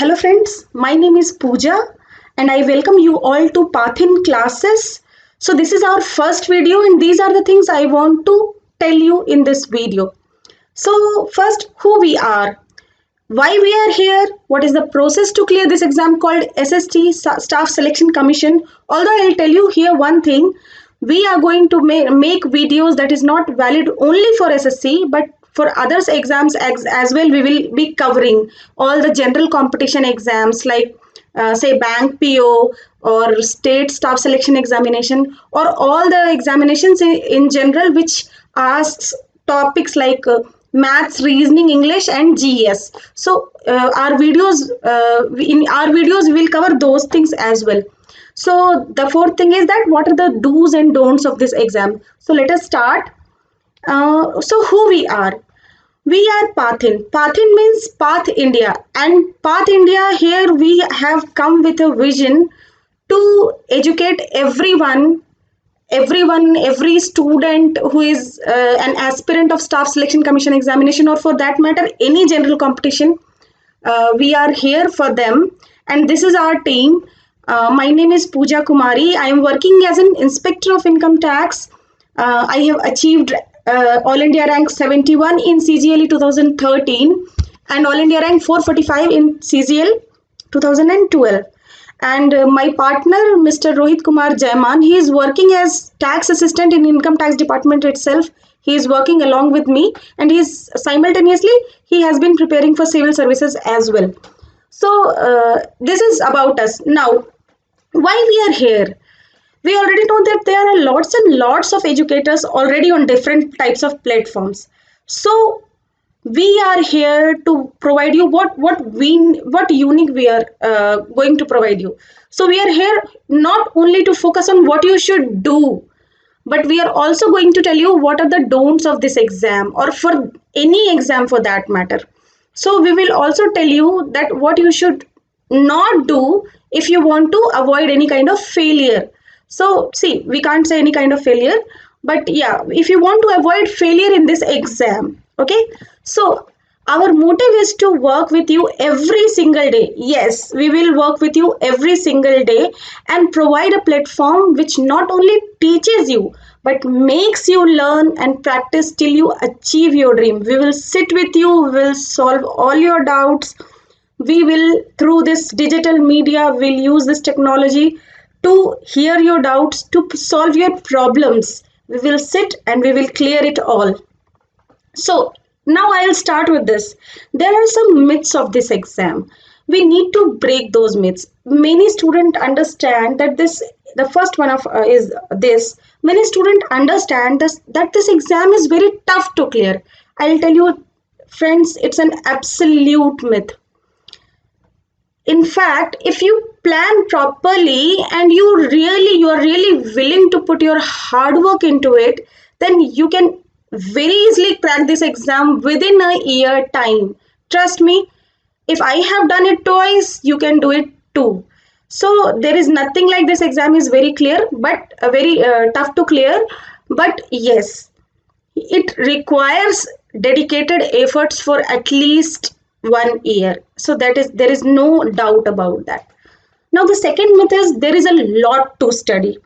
Hello friends, my name is Pooja and I welcome you all to Pathin classes. So this is our first video and these are the things I want to tell you in this video. So first, who we are, why we are here, what is the process to clear this exam called SSC Staff Selection Commission. Although I'll tell you here one thing, we are going to make videos that is not valid only for SSC but for others exams as well. We will be covering all the general competition exams like say bank PO or state staff selection examination or all the examinations in general which asks topics like maths, reasoning, English and GES. So in our videos we will cover those things as well. So the fourth thing is that what are the do's and don'ts of this exam. So let us start. So who we are? We are Pathin. Pathin means Path India, and Path India here we have come with a vision to educate every student who is an aspirant of Staff Selection Commission examination or for that matter any general competition. We are here for them, and this is our team. My name is Pooja Kumari. I am working as an Inspector of Income Tax. I have achieved All India rank 71 in CGL 2013 and All India rank 445 in CGL 2012. And my partner, Mr. Rohit Kumar Jaiman, he is working as tax assistant in Income Tax Department itself. He is working along with me, and he has been preparing for civil services as well. So this is about us. Now, why we are here? We already know that there are lots and lots of educators already on different types of platforms. So we are here to provide you what unique we are going to provide you. So we are here not only to focus on what you should do, but we are also going to tell you what are the don'ts of this exam or for any exam for that matter. So we will also tell you that what you should not do if you want to avoid any kind of failure. So see, we can't say any kind of failure, but yeah, if you want to avoid failure in this exam, okay? So our motive is to work with you every single day. Yes, we will work with you every single day and provide a platform which not only teaches you, but makes you learn and practice till you achieve your dream. We will sit with you, we will solve all your doubts. We will, through this digital media, we'll use this technology to hear your doubts, to solve your problems. We will sit and we will clear it all. So now I'll start with this. There are some myths of this exam. We need to break those myths. Many students understand that the first one is this. Many students understand that this exam is very tough to clear. I'll tell you, friends, it's an absolute myth. In fact, if you plan properly and you are really willing to put your hard work into it, then you can very easily crack this exam within a year time. Trust me, if I have done it twice, you can do it too. So there is nothing like this exam is very clear, but very tough to clear. But yes, it requires dedicated efforts for at least 1 year. So there is no doubt about that. Now the second myth is there is a lot to study.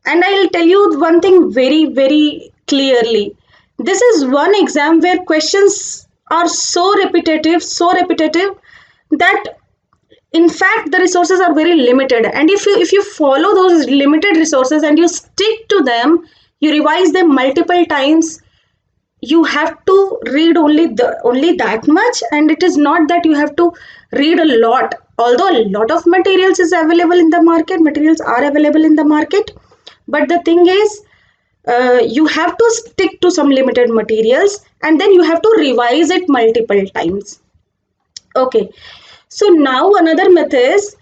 And I'll tell you one thing very, very clearly. This is one exam where questions are so repetitive that in fact the resources are very limited. And if you follow those limited resources and you stick to them, you revise them multiple times, you have to read only that much, and it is not that you have to read a lot. Although a lot of materials are available in the market, but the thing is you have to stick to some limited materials and then you have to revise it multiple times. Okay, so now another myth is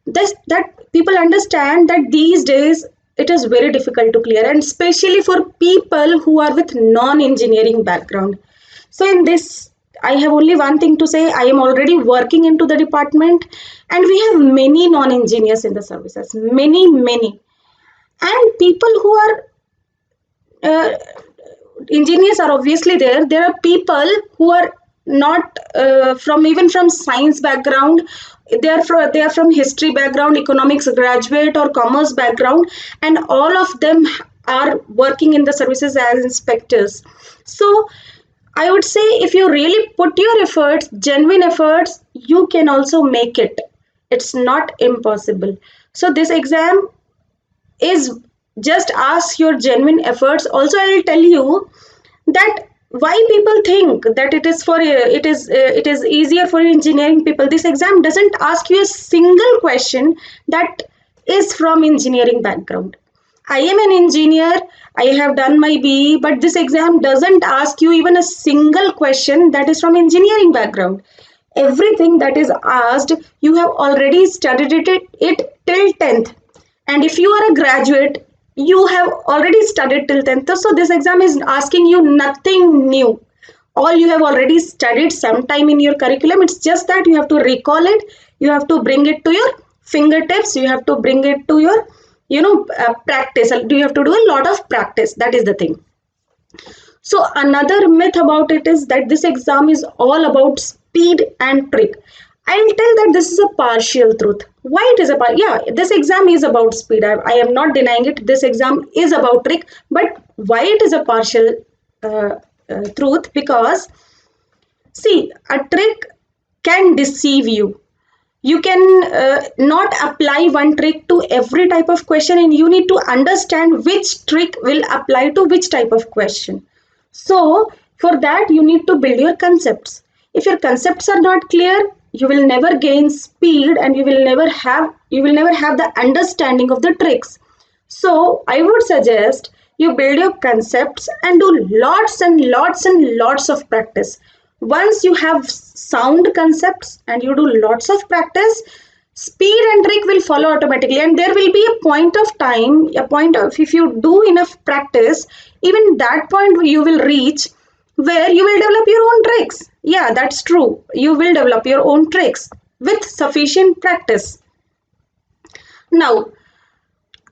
this, that people understand that these days it is very difficult to clear, and especially for people who are with non-engineering background. So in this, I have only one thing to say. I am already working into the department and we have many non-engineers in the services, many. And people who are engineers are obviously there. There are people who are not from science background. They are from history background, economics graduate, or commerce background, and all of them are working in the services as inspectors. So I would say if you really put your efforts, genuine efforts, you can also make it. It's not impossible. So this exam is just ask your genuine efforts. Also, I will tell you that why people think that it is easier for engineering people. This exam doesn't ask you a single question that is from engineering background. I am an engineer, I have done my BE, but this exam doesn't ask you even a single question that is from engineering background. Everything that is asked, you have already studied it till 10th. And if you are a graduate, you have already studied till 10th. So this exam is asking you nothing new. All you have already studied sometime in your curriculum. It's just that you have to recall it. You have to bring it to your fingertips. You have to bring it to your, practice. You have to do a lot of practice. That is the thing. So another myth about it is that this exam is all about speed and trick. I'll tell that this is a partial truth. Why it is yeah, this exam is about speed. I am not denying it. This exam is about trick, but why it is a partial truth? Because see, a trick can deceive you. You can not apply one trick to every type of question, and you need to understand which trick will apply to which type of question. So for that, you need to build your concepts. If your concepts are not clear, you will never gain speed, and you will never have the understanding of the tricks. So I would suggest you build your concepts and do lots and lots and lots of practice. Once you have sound concepts and you do lots of practice, speed and trick will follow automatically, and there will be a point of time, a point of, if you do enough practice, even that point you will reach where you will develop your own tricks. Yeah, that's true. You will develop your own tricks with sufficient practice. Now,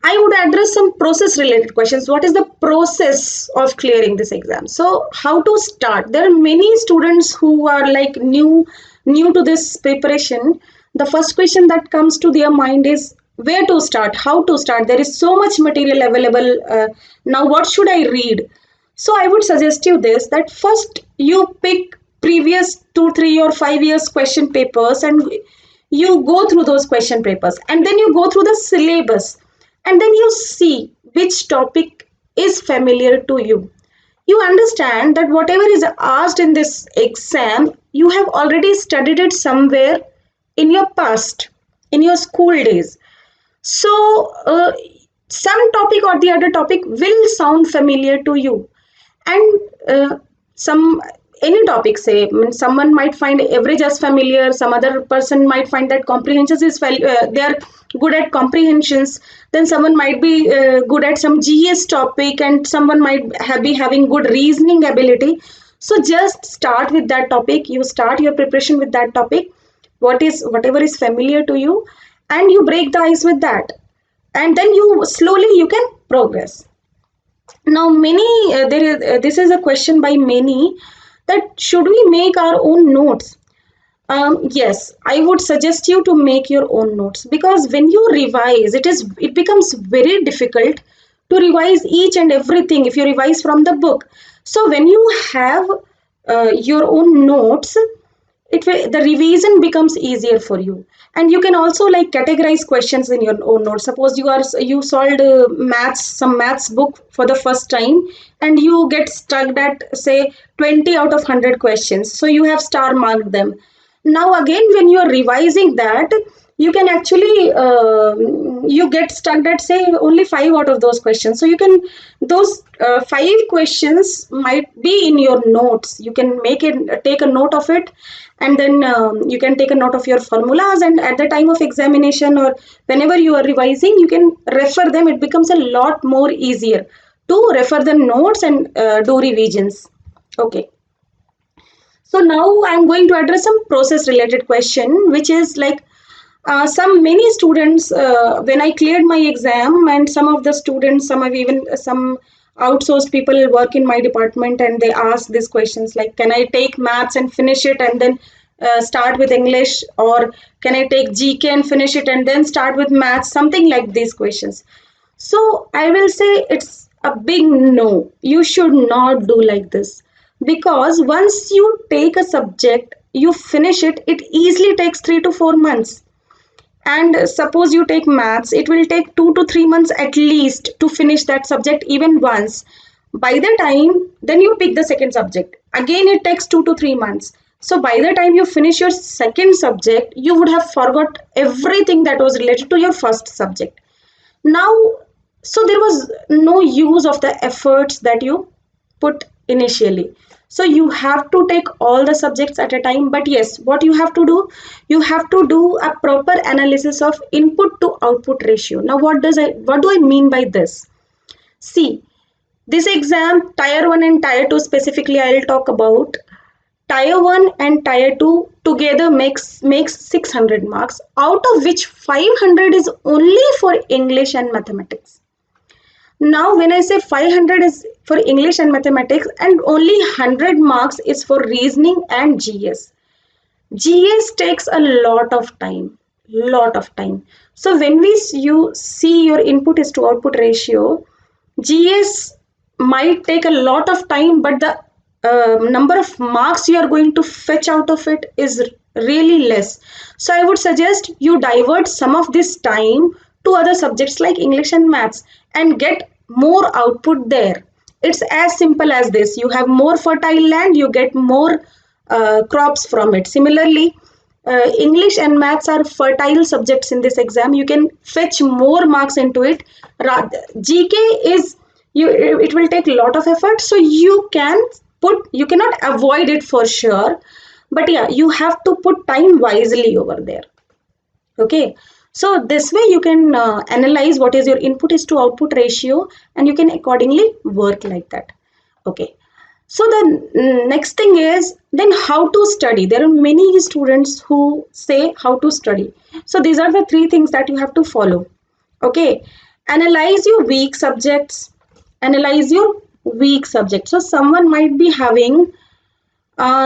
I would address some process related questions. What is the process of clearing this exam? So how to start? There are many students who are like new to this preparation. The first question that comes to their mind is where to start, how to start. There is so much material available. Now what should I read? So I would suggest you this, that first you pick previous 2, 3 or 5 years question papers, and you go through those question papers, and then you go through the syllabus, and then you see which topic is familiar to you. You understand that whatever is asked in this exam, you have already studied it somewhere in your past, in your school days. So some topic or the other topic will sound familiar to you, and some any topic, say someone might find average as familiar, some other person might find that comprehensions is they are good at comprehensions, then someone might be good at some GS topic, and someone might be having good reasoning ability. So just start with that topic. You start your preparation with that topic, whatever is familiar to you, and you break the ice with that, and then you slowly you can progress. Now this is a question by many, that should we make our own notes? Yes, I would suggest you to make your own notes, because when you revise, it becomes very difficult to revise each and everything if you revise from the book. So when you have your own notes, the revision becomes easier for you, and you can also like categorize questions in your own notes. Suppose you solved some maths book for the first time, and you get stuck at say 20 out of 100 questions, so you have star marked them. Now again, when you are revising that, you can actually you get stuck at say only 5 out of those questions, so you can those 5 questions might be in your notes. You can take a note of it, and then you can take a note of your formulas, and at the time of examination or whenever you are revising, you can refer them. It becomes a lot more easier to refer the notes and do revisions. Okay, so now I'm going to address some process related question, which is like many students, when I cleared my exam, and some of the students, some outsourced people work in my department, and they ask these questions like, can I take maths and finish it and then start with English, or can I take GK and finish it and then start with maths, something like these questions. So I will say it's a big no. You should not do like this, because once you take a subject, you finish it, it easily takes 3 to 4 months. And suppose you take maths, it will take 2 to 3 months at least to finish that subject even once. By the time then you pick the second subject, again it takes 2 to 3 months. So by the time you finish your second subject, you would have forgot everything that was related to your first subject. Now, so there was no use of the efforts that you put initially. So you have to take all the subjects at a time. But yes, what you have to do, you have to do a proper analysis of input to output ratio. Now what do I mean by this? See, this exam, tier 1 and tier 2 specifically, I'll talk about. Tier 1 and tier 2 together makes 600 marks, out of which 500 is only for English and mathematics. Now, when I say 500 is for English and mathematics, and only 100 marks is for reasoning and GS. GS takes a lot of time, lot of time. So when you see your input is to output ratio, GS might take a lot of time, but the number of marks you are going to fetch out of it is really less. So I would suggest you divert some of this time to other subjects like English and maths and get more output there. It's as simple as this. You have more fertile land, you get more crops from it. Similarly, English and maths are fertile subjects in this exam. You can fetch more marks into it. GK is it will take a lot of effort, so you cannot avoid it for sure. But yeah, you have to put time wisely over there. Okay. So this way you can analyze what is your input is to output ratio, and you can accordingly work like that. Okay. So the next thing is then how to study. There are many students who say how to study. So these are the 3 things that you have to follow. Okay. Analyze your weak subjects. Analyze your weak subjects. So someone might be having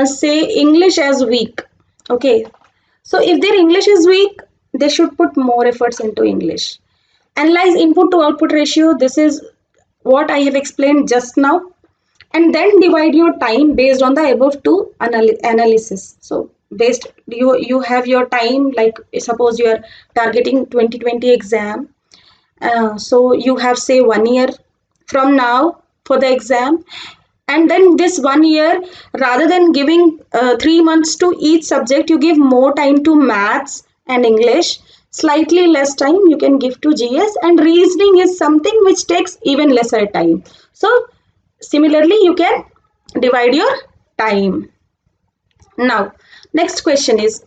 say English as weak. Okay. So if their English is weak, they should put more efforts into English. Analyze input to output ratio. This is what I have explained just now. And then divide your time based on the above 2 analysis. So based you have your time, like suppose you are targeting 2020 exam. So you have say 1 year from now for the exam. And then this 1 year, rather than giving 3 months to each subject, you give more time to maths and English. Slightly less time you can give to GS, and reasoning is something which takes even lesser time. So similarly, you can divide your time. Now, next question is,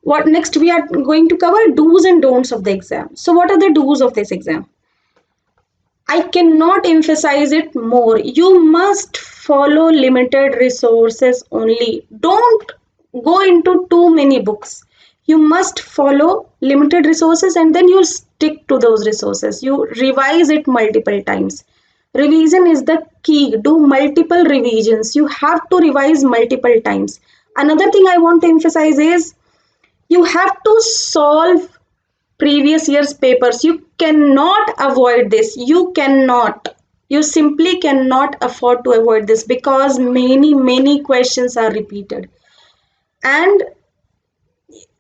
what next we are going to cover? Do's and don'ts of the exam. So what are the do's of this exam? I cannot emphasize it more. You must follow limited resources only. Don't go into too many books. You must follow limited resources, and then you'll stick to those resources. You revise it multiple times. Revision is the key. Do multiple revisions. You have to revise multiple times. Another thing I want to emphasize is you have to solve previous year's papers. You cannot avoid this. You simply cannot afford to avoid this, because many questions are repeated. And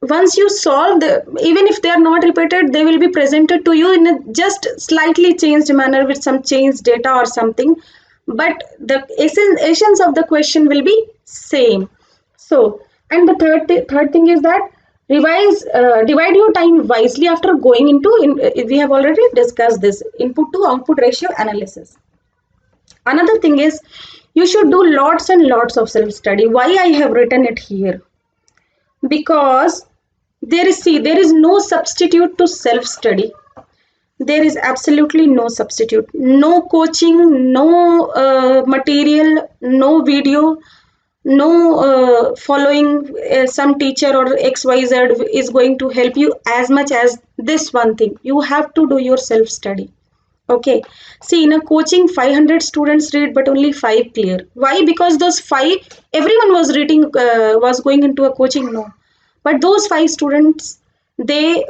once you solve even if they are not repeated, they will be presented to you in a just slightly changed manner with some changed data or something, but the essence of the question will be same. So, and the third thing is that divide your time wisely after going into we have already discussed this input to output ratio analysis. Another thing is you should do lots and lots of self study. Why I have written it here? Because there is no substitute to self study. There is absolutely no substitute. No coaching, no material, no video, no following some teacher or XYZ is going to help you as much as this one thing. You have to do your self study. Okay. See, in a coaching, 500 students read, but only 5 clear. Why? Because those 5, everyone was reading, was going into a coaching, no. But those 5 students, they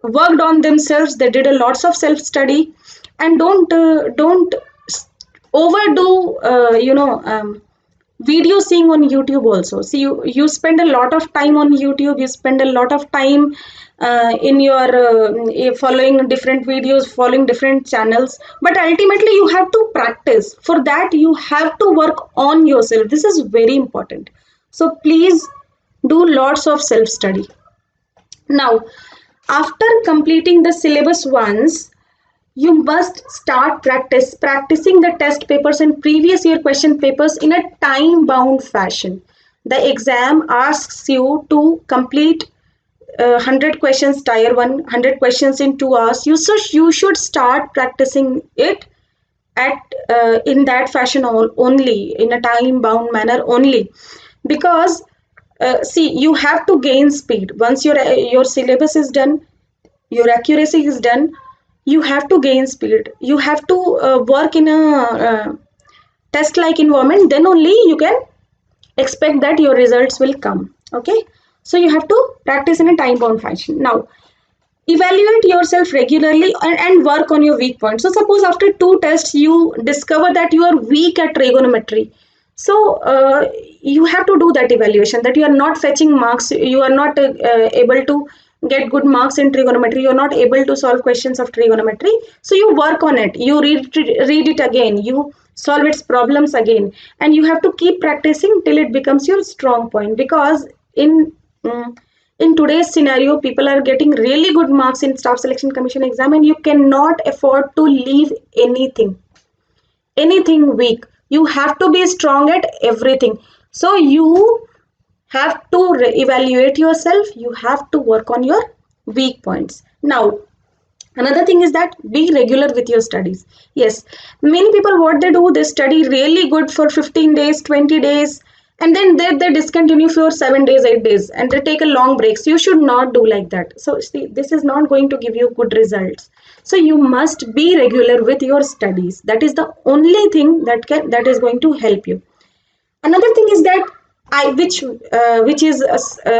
worked on themselves. They did a lots of self study, and don't overdo, video seeing on YouTube also. See, you spend a lot of time on YouTube, you spend a lot of time in your following different videos, following different channels, but ultimately you have to practice. For that, you have to work on yourself. This is very important. So please do lots of self study. Now, after completing the syllabus once, you must start practicing the test papers and previous year question papers in a time bound fashion. The exam asks you to complete 100 questions tier 1, 100 questions in 2 hours. You should start practicing it at in that fashion only, in a time bound manner only, because see, you have to gain speed once your syllabus is done, your accuracy is done. You have to gain speed, you have to work in a test like environment, then only you can expect that your results will come. Okay, so you have to practice in a time bound fashion. Now, evaluate yourself regularly and work on your weak points. So suppose after 2 tests you discover that you are weak at trigonometry, so you have to do that evaluation, that you are not fetching marks, you are not able to get good marks in trigonometry, you are not able to solve questions of trigonometry. So you work on it, you read it again, you solve its problems again, and you have to keep practicing till it becomes your strong point. Because mm, in today's scenario, people are getting really good marks in staff selection commission exam, and you cannot afford to leave anything weak. You have to be strong at everything. So you have to evaluate yourself, you have to work on your weak points. Now, another thing is that be regular with your studies. Yes, many people, what they do, they study really good for 15 days, 20 days, and then they discontinue for 7 days, 8 days, and they take a long break. So you should not do like that. So see, this is not going to give you good results. So you must be regular with your studies. That is the only thing that is going to help you. Another thing is that which is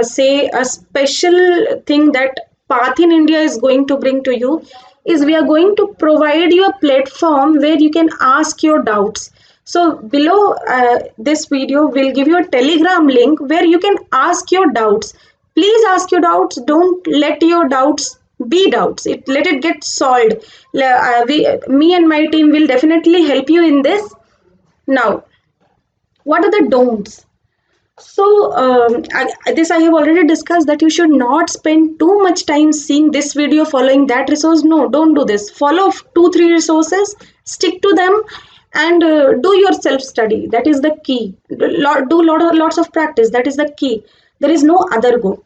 say a special thing that Path in India is going to bring to you, is we are going to provide you a platform where you can ask your doubts. So below this video we'll give you a Telegram link where you can ask your doubts. Please ask your doubts, don't let your doubts be doubts, let it get solved. Me and my team will definitely help you in this. Now, what are the don'ts? So, this I have already discussed, that you should not spend too much time seeing this video, following that resource. No, don't do this. Follow 2, 3 resources, stick to them, and do your self study. That is the key. Lots of practice. That is the key. There is no other go.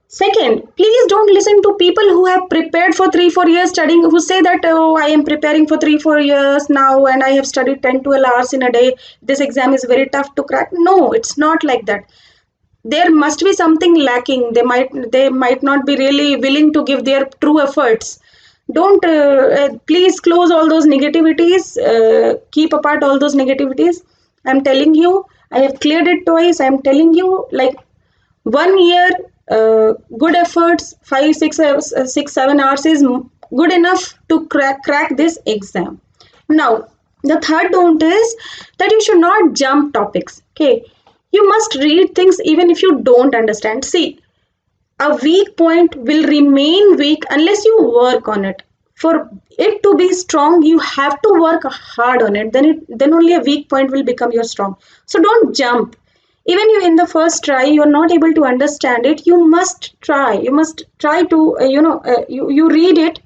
Second, please don't listen to people who have prepared for 3, 4 years studying, who say that, oh, I am preparing for 3, 4 years now and I have studied 10, 12 hours in a day. This exam is very tough to crack. No, it's not like that. There must be something lacking. They might not be really willing to give their true efforts. Don't please close all those negativities. Keep apart all those negativities. I'm telling you, I have cleared it twice. I'm telling you, like, 1 year, good efforts, 5, 6, 6, 7 hours is good enough to crack this exam. Now, the third don't is that you should not jump topics. Okay, you must read things even if you don't understand. See, a weak point will remain weak unless you work on it. For it to be strong, you have to work hard on it. Then only a weak point will become your strong. So don't jump. Even you in the first try, you are not able to understand it. You must try. You must try to you read it,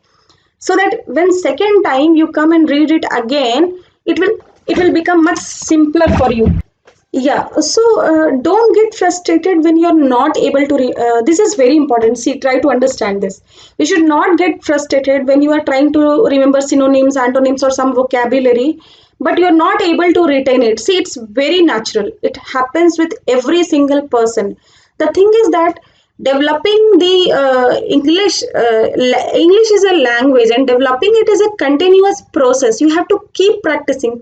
so that when second time you come and read it again, it will become much simpler for you. Yeah, so don't get frustrated when you're not able to. This is very important. See, try to understand this. You should not get frustrated when you are trying to remember synonyms, antonyms, or some vocabulary, but you're not able to retain it. See, it's very natural. It happens with every single person. The thing is that Developing the English is a language, and developing it is a continuous process. You have to keep practicing.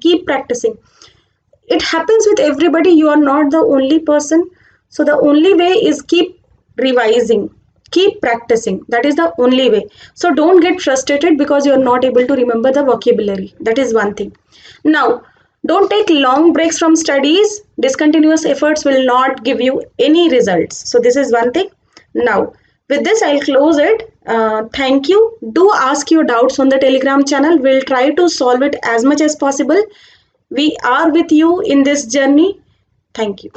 It happens with everybody. You are not the only person. So the only way is keep revising, keep practicing. That is the only way. So don't get frustrated because you are not able to remember the vocabulary. That is one thing. Now, don't take long breaks from studies. Discontinuous efforts will not give you any results. So this is one thing. Now, with this, I'll close it. Thank you. Do ask your doubts on the Telegram channel. We'll try to solve it as much as possible. We are with you in this journey. Thank you.